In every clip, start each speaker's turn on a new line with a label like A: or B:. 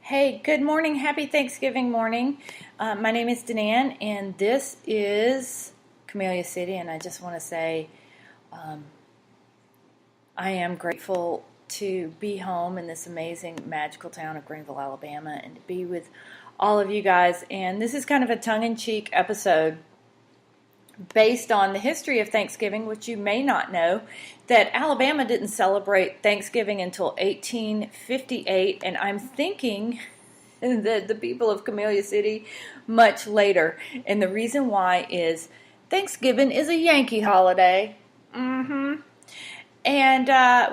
A: Hey, good morning. Happy Thanksgiving morning. My name is Denan, and this is Camellia City, and I just want to say I am grateful to be home in this amazing, magical town of Greenville, Alabama, and to be with all of you guys. And this is kind of a tongue-in-cheek episode based on the history of Thanksgiving, which you may not know, that Alabama didn't celebrate Thanksgiving until 1858, and I'm thinking that the people of Camellia City much later. And the reason why is Thanksgiving is a Yankee holiday. And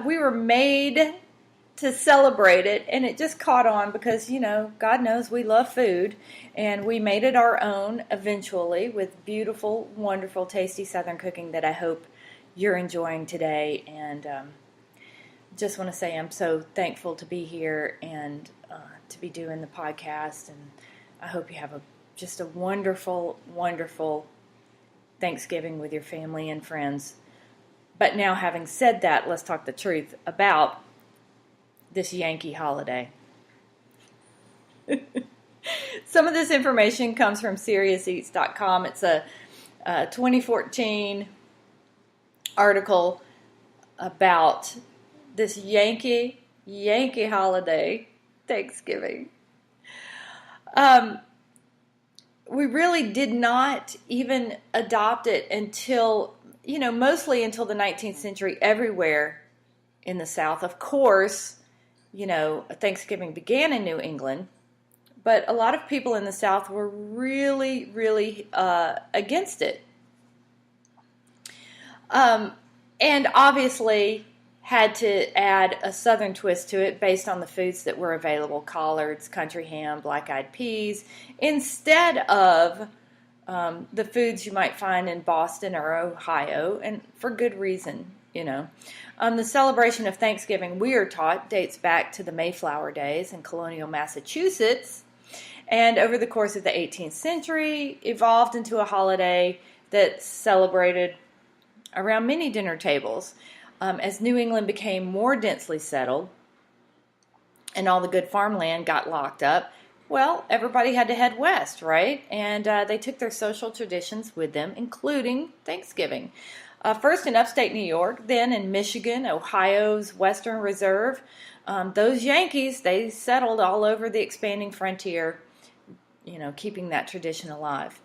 A: we were made to celebrate it, and it just caught on because, God knows we love food, and we made it our own eventually with beautiful, wonderful, tasty Southern cooking that I hope you're enjoying today. And just want to say I'm so thankful to be here and to be doing the podcast, and I hope you have just a wonderful, wonderful Thanksgiving with your family and friends. But now, having said that, let's talk the truth about this Yankee holiday. Some of this information comes from SeriousEats.com. It's a 2014 article about this Yankee holiday, Thanksgiving. We really did not even adopt it until, mostly until the 19th century everywhere in the South. Of course, Thanksgiving began in New England, but a lot of people in the South were really, really against it. And obviously had to add a Southern twist to it based on the foods that were available: collards, country ham, black-eyed peas, instead of the foods you might find in Boston or Ohio, and for good reason, The celebration of Thanksgiving, we are taught, dates back to the Mayflower days in colonial Massachusetts, and over the course of the 18th century, evolved into a holiday that's celebrated around many dinner tables. As New England became more densely settled and all the good farmland got locked up, well, everybody had to head west, right? And they took their social traditions with them, including Thanksgiving. First in upstate New York, then in Michigan, Ohio's Western Reserve. Those Yankees, they settled all over the expanding frontier, keeping that tradition alive.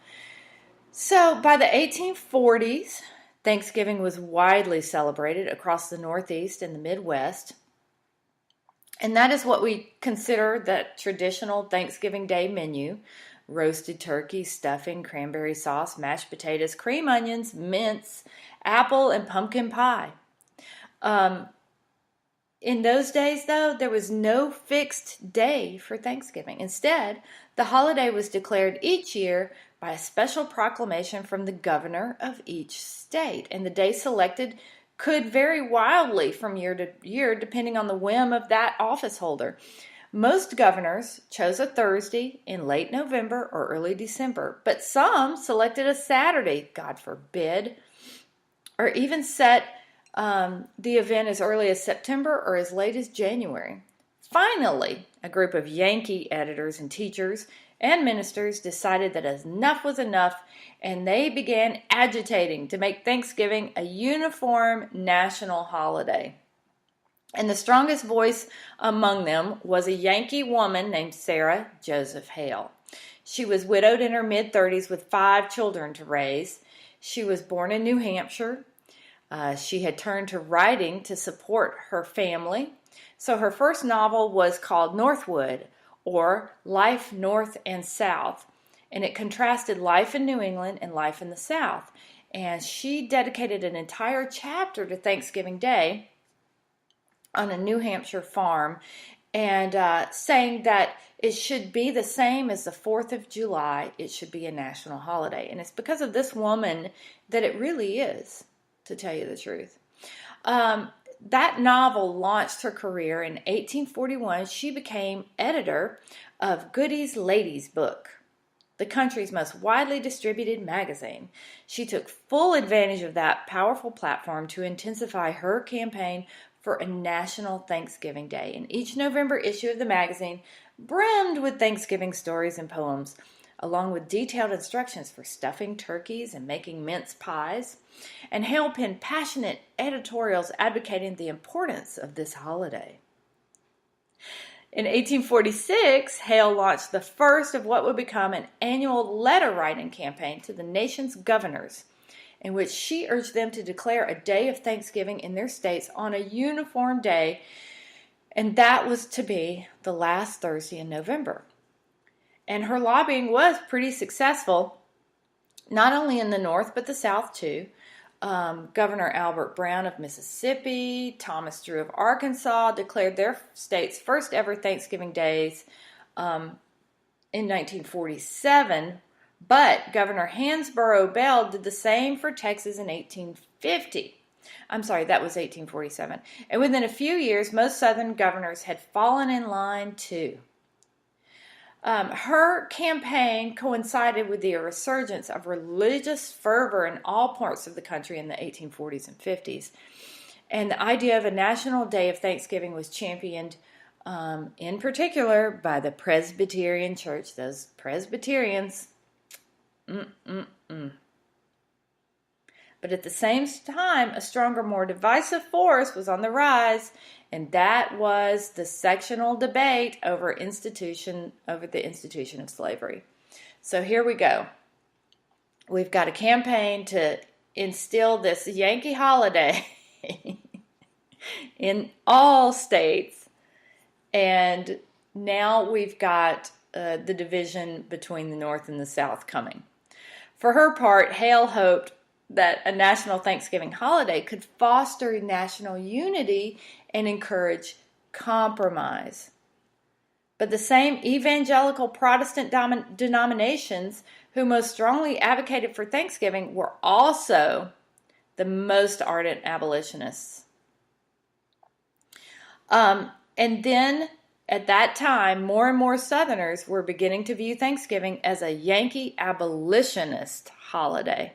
A: So by the 1840s, Thanksgiving was widely celebrated across the Northeast and the Midwest. And that is what we consider the traditional Thanksgiving Day menu: roasted turkey, stuffing, cranberry sauce, mashed potatoes, cream onions, mince, apple, and pumpkin pie. In those days, though, there was no fixed day for Thanksgiving. Instead, the holiday was declared each year by a special proclamation from the governor of each state. And the day selected could vary wildly from year to year, depending on the whim of that office holder. Most governors chose a Thursday in late November or early December, but some selected a Saturday, God forbid, or even set the event as early as September or as late as January. Finally, a group of Yankee editors and teachers and ministers decided that enough was enough, and they began agitating to make Thanksgiving a uniform national holiday. And the strongest voice among them was a Yankee woman named Sarah Joseph Hale. She was widowed in her mid-30s with 5 children to raise. She was born in New Hampshire. She had turned to writing to support her family. So her first novel was called Northwood, or Life North and South, and it contrasted life in New England and life in the South. And she dedicated an entire chapter to Thanksgiving Day on a New Hampshire farm, and saying that it should be the same as the 4th of July. It should be a national holiday. And it's because of this woman that it really is, to tell you the truth. That novel launched her career in 1841. She became editor of Goody's Ladies Book, the country's most widely distributed magazine. She took full advantage of that powerful platform to intensify her campaign for a National Thanksgiving Day, and each November issue of the magazine brimmed with Thanksgiving stories and poems, along with detailed instructions for stuffing turkeys and making mince pies. And Hale penned passionate editorials advocating the importance of this holiday. In 1846, Hale launched the first of what would become an annual letter-writing campaign to the nation's governors, in which she urged them to declare a day of Thanksgiving in their states on a uniform day, and that was to be the last Thursday in November. And her lobbying was pretty successful, not only in the North, but the South too. Governor Albert Brown of Mississippi, Thomas Drew of Arkansas declared their state's first ever Thanksgiving days in 1947, but Governor Hansborough Bell did the same for Texas in 1850. I'm sorry, that was 1847. And within a few years, most Southern governors had fallen in line too. Her campaign coincided with the resurgence of religious fervor in all parts of the country in the 1840s and 50s. And the idea of a national day of Thanksgiving was championed in particular by the Presbyterian Church, those Presbyterians. But at the same time, a stronger, more divisive force was on the rise, and that was the sectional debate over the institution of slavery. So here we go. We've got a campaign to instill this Yankee holiday in all states, and now we've got the division between the North and the South coming. For her part, Hale hoped that a national Thanksgiving holiday could foster national unity and encourage compromise. But the same evangelical Protestant denominations who most strongly advocated for Thanksgiving were also the most ardent abolitionists. And then at that time, more and more Southerners were beginning to view Thanksgiving as a Yankee abolitionist holiday.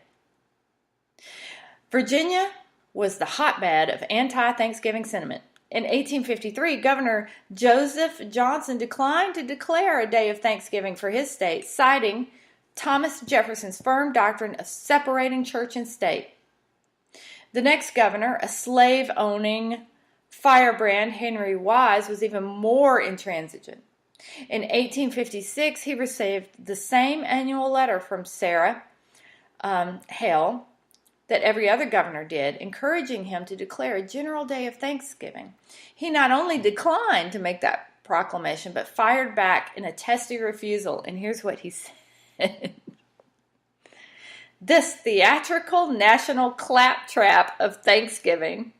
A: Virginia was the hotbed of anti-Thanksgiving sentiment. In 1853, Governor Joseph Johnson declined to declare a day of Thanksgiving for his state, citing Thomas Jefferson's firm doctrine of separating church and state. The next governor, a slave-owning firebrand, Henry Wise, was even more intransigent. In 1856, he received the same annual letter from Sarah Hale that every other governor did, encouraging him to declare a general day of Thanksgiving. He not only declined to make that proclamation, but fired back in a testy refusal. And here's what he said. This theatrical national claptrap of Thanksgiving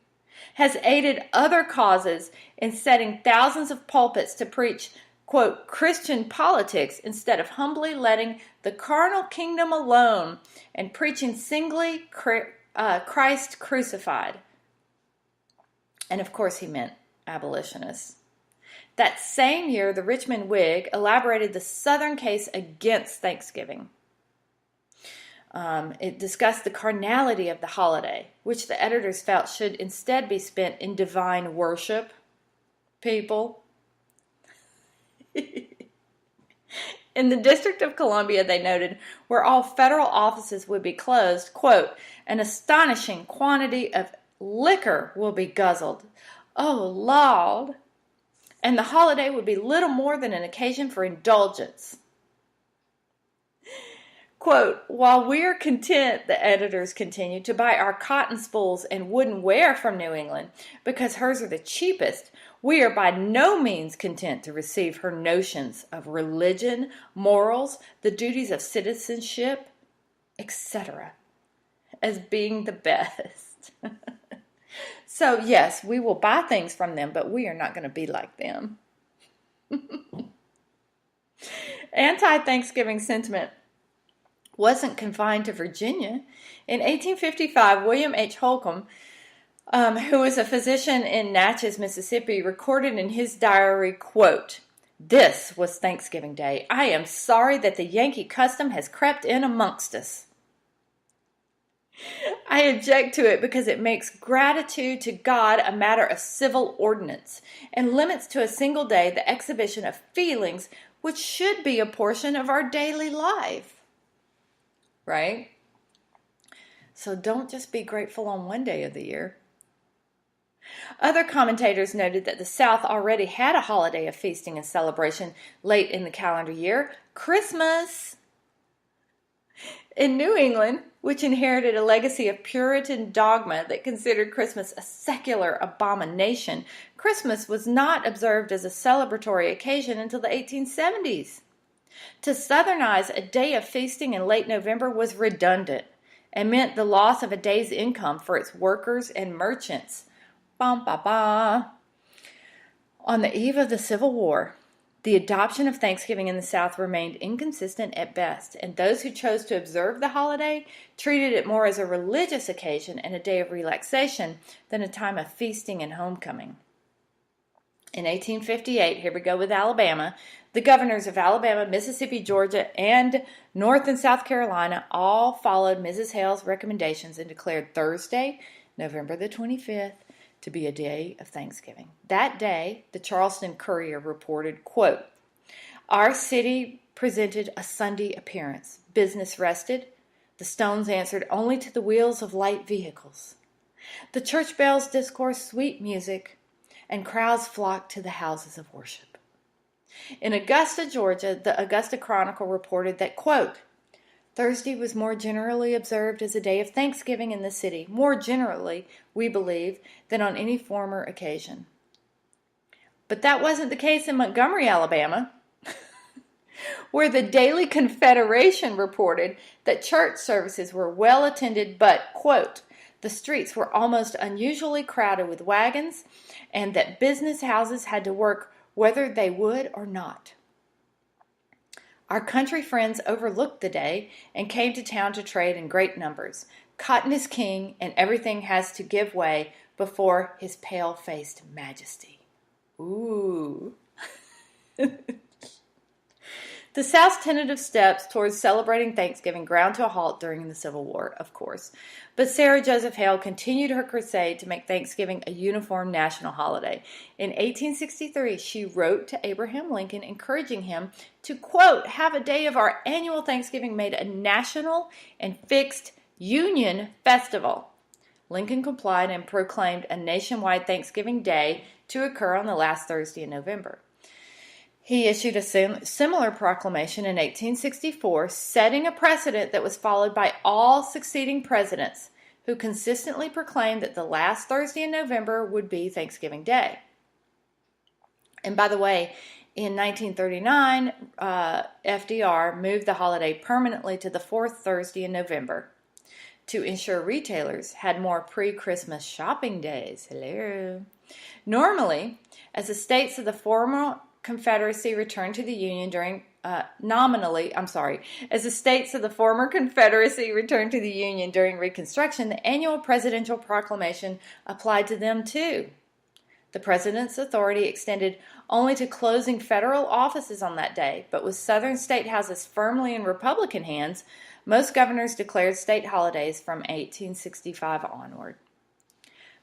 A: has aided other causes in setting thousands of pulpits to preach, quote, Christian politics instead of humbly letting the carnal kingdom alone and preaching singly Christ crucified. And of course he meant abolitionists. That same year, the Richmond Whig elaborated the Southern case against Thanksgiving. It discussed the carnality of the holiday, which the editors felt should instead be spent in divine worship. People. In the District of Columbia, they noted, where all federal offices would be closed, quote, an astonishing quantity of liquor will be guzzled. Oh, Lord. And the holiday would be little more than an occasion for indulgence. Quote, while we're content, the editors continue, to buy our cotton spools and wooden ware from New England because hers are the cheapest, we are by no means content to receive her notions of religion, morals, the duties of citizenship, etc., as being the best. So, yes, we will buy things from them, but we are not going to be like them. Anti-Thanksgiving sentiment wasn't confined to Virginia. In 1855, William H. Holcomb, who was a physician in Natchez, Mississippi, recorded in his diary, quote, this was Thanksgiving Day. I am sorry that the Yankee custom has crept in amongst us. I object to it because it makes gratitude to God a matter of civil ordinance and limits to a single day the exhibition of feelings which should be a portion of our daily life. Right? So don't just be grateful on one day of the year. Other commentators noted that the South already had a holiday of feasting and celebration late in the calendar year, Christmas. In New England, which inherited a legacy of Puritan dogma that considered Christmas a secular abomination, Christmas was not observed as a celebratory occasion until the 1870s. To Southernize a day of feasting in late November was redundant and meant the loss of a day's income for its workers and merchants. Bum, ba, ba. On the eve of the Civil War, the adoption of Thanksgiving in the South remained inconsistent at best, and those who chose to observe the holiday treated it more as a religious occasion and a day of relaxation than a time of feasting and homecoming. In 1858, here we go with Alabama, the governors of Alabama, Mississippi, Georgia, and North and South Carolina all followed Mrs. Hale's recommendations and declared Thursday, November the 25th, to be a day of Thanksgiving. That day, the Charleston Courier reported, quote, "Our city presented a Sunday appearance. Business rested. The stones answered only to the wheels of light vehicles. The church bells discoursed sweet music, and crowds flocked to the houses of worship." In Augusta, Georgia, the Augusta Chronicle reported that, quote, "Thursday was more generally observed as a day of Thanksgiving in the city, more generally, we believe, than on any former occasion." But that wasn't the case in Montgomery, Alabama, where the Daily Confederation reported that church services were well attended, but, quote, "the streets were almost unusually crowded with wagons, and that business houses had to work whether they would or not. Our country friends overlooked the day and came to town to trade in great numbers. Cotton is king, and everything has to give way before his pale-faced majesty." Ooh. The South's tentative steps towards celebrating Thanksgiving ground to a halt during the Civil War, of course. But Sarah Joseph Hale continued her crusade to make Thanksgiving a uniform national holiday. In 1863, she wrote to Abraham Lincoln encouraging him to, quote, "have a day of our annual Thanksgiving made a national and fixed Union festival." Lincoln complied and proclaimed a nationwide Thanksgiving Day to occur on the last Thursday in November. He issued a similar proclamation in 1864, setting a precedent that was followed by all succeeding presidents, who consistently proclaimed that the last Thursday in November would be Thanksgiving Day. And by the way, in 1939, FDR moved the holiday permanently to the fourth Thursday in November to ensure retailers had more pre-Christmas shopping days. Hello. Normally, as the states of the former Confederacy returned to the Union during, as the states of the former Confederacy returned to the Union during Reconstruction, the annual presidential proclamation applied to them too. The president's authority extended only to closing federal offices on that day, but with southern state houses firmly in Republican hands, most governors declared state holidays from 1865 onward.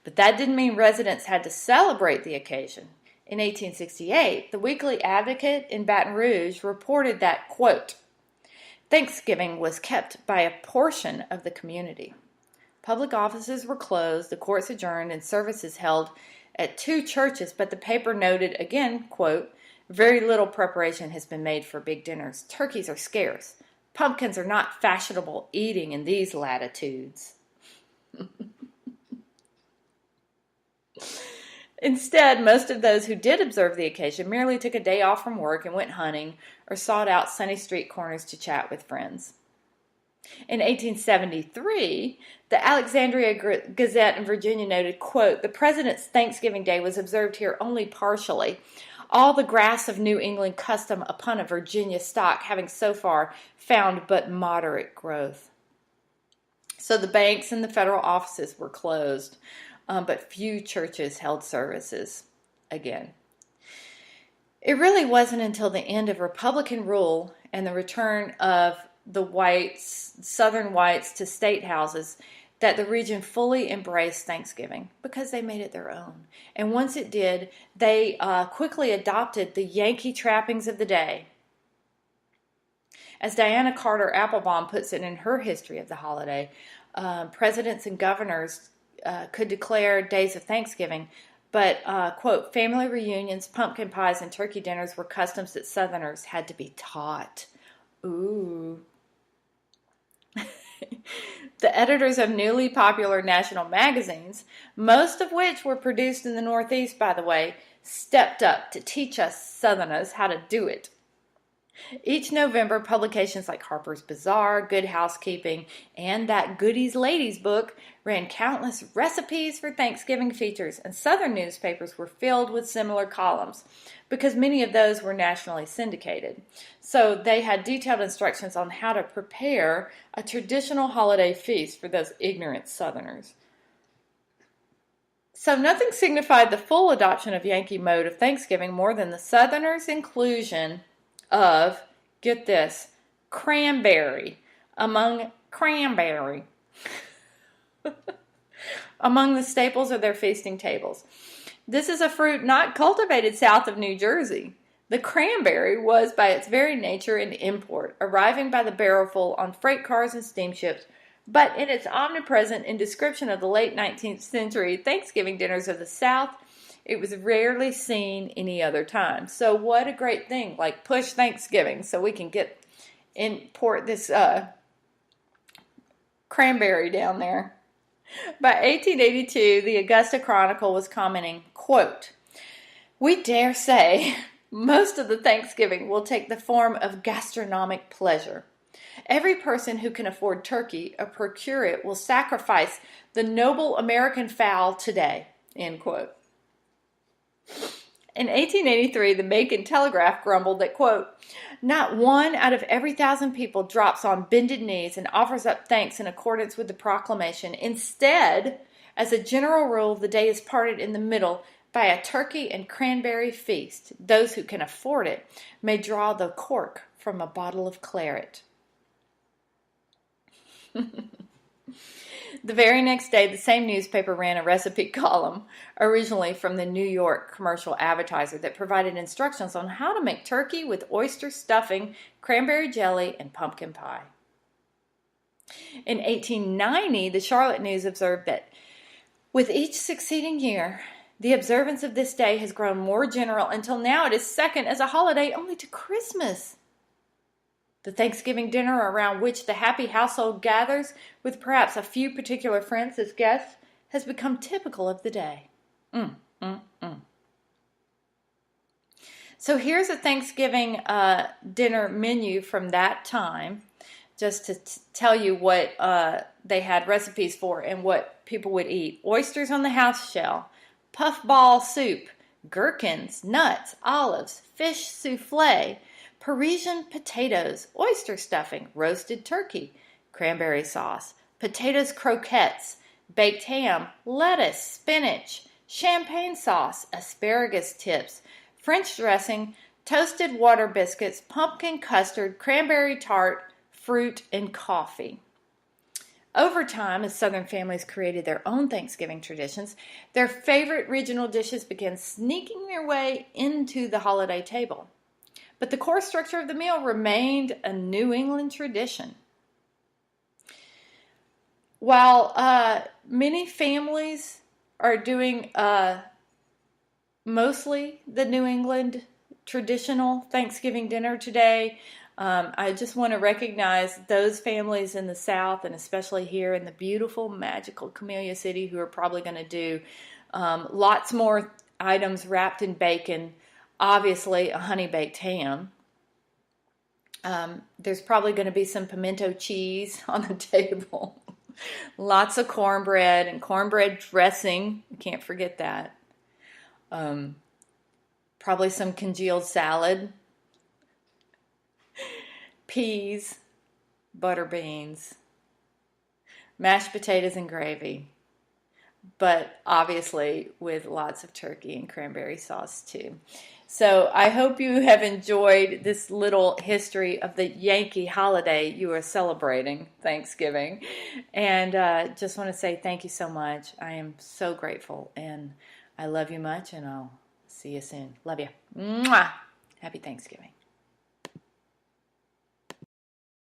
A: But that didn't mean residents had to celebrate the occasion. In 1868, the Weekly Advocate in Baton Rouge reported that, quote, "Thanksgiving was kept by a portion of the community. Public offices were closed, the courts adjourned, and services held at 2 churches, but the paper noted again, quote, "Very little preparation has been made for big dinners. Turkeys are scarce. Pumpkins are not fashionable eating in these latitudes." Instead, most of those who did observe the occasion merely took a day off from work and went hunting or sought out sunny street corners to chat with friends. In 1873, the Alexandria Gazette in Virginia noted, quote, "The president's Thanksgiving Day was observed here only partially, all the grass of New England custom upon a Virginia stock having so far found but moderate growth." So the banks and the federal offices were closed, but few churches held services again. It really wasn't until the end of Republican rule and the return of the whites, Southern whites, to state houses that the region fully embraced Thanksgiving because they made it their own. And once it did, they quickly adopted the Yankee trappings of the day. As Diana Carter Applebaum puts it in her history of the holiday, presidents and governors could declare days of Thanksgiving, but, quote, family reunions, pumpkin pies, and turkey dinners were customs that Southerners had to be taught. Ooh. The editors of newly popular national magazines, most of which were produced in the Northeast, by the way, stepped up to teach us Southerners how to do it. Each November, publications like Harper's Bazaar, Good Housekeeping, and That Goodies Ladies book ran countless recipes for Thanksgiving features, and Southern newspapers were filled with similar columns because many of those were nationally syndicated. So they had detailed instructions on how to prepare a traditional holiday feast for those ignorant Southerners. So nothing signified the full adoption of Yankee mode of Thanksgiving more than the Southerners' inclusion of, get this, cranberry among the staples of their feasting tables. This is a fruit not cultivated south of New Jersey. The cranberry was, by its very nature, an import, arriving by the barrelful on freight cars and steamships, but in its omnipresent in description of the late 19th century Thanksgiving dinners of the South, it was rarely seen any other time. So what a great thing, like push Thanksgiving so we can import this cranberry down there. By 1882, the Augusta Chronicle was commenting, quote, "We dare say most of the Thanksgiving will take the form of gastronomic pleasure. Every person who can afford turkey or procure it will sacrifice the noble American fowl today," end quote. In 1883, the Macon Telegraph grumbled that, quote, "Not one out of every 1,000 people drops on bended knees and offers up thanks in accordance with the proclamation. Instead, as a general rule, the day is parted in the middle by a turkey and cranberry feast. Those who can afford it may draw the cork from a bottle of claret." The very next day, the same newspaper ran a recipe column, originally from the New York Commercial Advertiser, that provided instructions on how to make turkey with oyster stuffing, cranberry jelly, and pumpkin pie. In 1890, the Charlotte News observed that with each succeeding year, the observance of this day has grown more general until now it is second as a holiday only to Christmas. The Thanksgiving dinner around which the happy household gathers with perhaps a few particular friends as guests has become typical of the day. So here's a Thanksgiving dinner menu from that time, just to tell you what they had recipes for and what people would eat. Oysters on the house shell, puffball soup, gherkins, nuts, olives, fish souffle, Parisian potatoes, oyster stuffing, roasted turkey, cranberry sauce, potatoes croquettes, baked ham, lettuce, spinach, champagne sauce, asparagus tips, French dressing, toasted water biscuits, pumpkin custard, cranberry tart, fruit, and coffee. Over time, as Southern families created their own Thanksgiving traditions, their favorite regional dishes began sneaking their way into the holiday table. But the core structure of the meal remained a New England tradition. While many families are doing mostly the New England traditional Thanksgiving dinner today, I just want to recognize those families in the South, and especially here in the beautiful, magical Camellia City, who are probably going to do lots more items wrapped in bacon. Obviously, a honey-baked ham. There's probably going to be some pimento cheese on the table. Lots of cornbread and cornbread dressing. You can't forget that. Probably some congealed salad. Peas, butter beans, mashed potatoes and gravy. But obviously with lots of turkey and cranberry sauce too. So I hope you have enjoyed this little history of the Yankee holiday you are celebrating, Thanksgiving. And just want to say thank you so much. I am so grateful, and I love you much, and I'll see you soon. Love you. Mwah! Happy Thanksgiving.